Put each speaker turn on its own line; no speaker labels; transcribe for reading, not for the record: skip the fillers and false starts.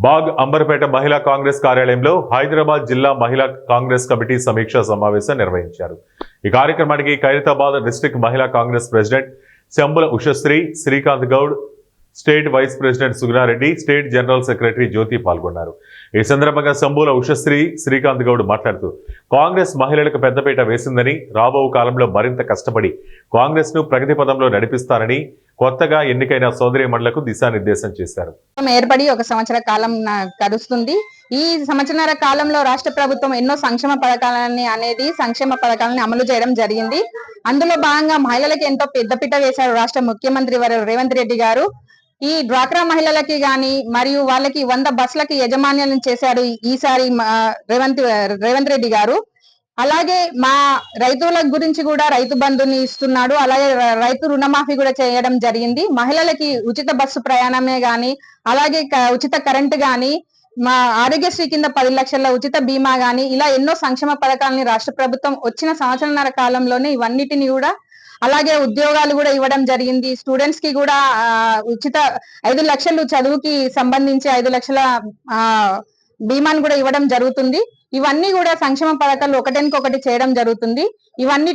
బాగ్ అంబర్పేట మహిళా కాంగ్రెస్ కార్యాలయంలో హైదరాబాద్ జిల్లా మహిళా కాంగ్రెస్ కమిటీ సమీక్షా సమావేశం నిర్వహించారు. ఈ కార్యక్రమానికి Khairatabad district Mahila Congress president Shambula Ushasri, Srikanth Goud, state vice president Suguna Reddy, state general secretary Jyothi పాల్గొన్నారు. ఈ సందర్భంగా శంబుల ఉషశ్రీ, శ్రీకాంత్ గౌడ్ మాట్లాడుతూ కాంగ్రెస్ మహిళలకు పెద్దపీట వేసిందని, రాబో కాలంలో మరింత కష్టపడి కాంగ్రెస్ ను ప్రగతి పదంలో నడిపిస్తారని కొత్తగా ఎన్నికైన సోదరీమణులకు దిశానిర్దేశం చేశారు.
ఏర్పడి 1 సంవత్సర కాలం గడుస్తుంది. ఈ సంవత్సర కాలంలో రాష్ట్ర ప్రభుత్వం ఎన్నో సంక్షేమ పథకాలని అమలు చేయడం జరిగింది. అందులో భాగంగా మహిళలకు ఎంతో పెద్దపీట వేశారు రాష్ట్ర ముఖ్యమంత్రి రేవంత్ రెడ్డి గారు. ఈ డ్వాక్రా మహిళలకి గాని మరియు వాళ్ళకి 100 బస్సులకి యజమాన్యాలను చేశారు ఈసారి రేవంత్ రెడ్డి గారు. అలాగే మా రైతుల గురించి కూడా రైతు బంధుని ఇస్తున్నాడు. అలాగే రైతు రుణమాఫీ కూడా చేయడం జరిగింది. మహిళలకి ఉచిత బస్సు ప్రయాణమే గాని, అలాగే ఉచిత కరెంటు గాని, మా ఆరోగ్యశ్రీ కింద 10 లక్షల ఉచిత బీమా గాని, ఇలా ఎన్నో సంక్షేమ పథకాలని రాష్ట్ర ప్రభుత్వం వచ్చిన సంవత్సరన్నర కాలంలోనే ఇవన్నిటిని కూడా, అలాగే ఉద్యోగాలు కూడా ఇవ్వడం జరిగింది. స్టూడెంట్స్ కి కూడా ఉచిత 5 లక్షలు చదువుకి సంబంధించి 5 లక్షల బీమాను కూడా ఇవ్వడం జరుగుతుంది. ఇవన్నీ కూడా సంక్షేమ పథకాలు ఒకటెనుకొకటి చేయడం జరుగుతుంది. ఇవన్నీ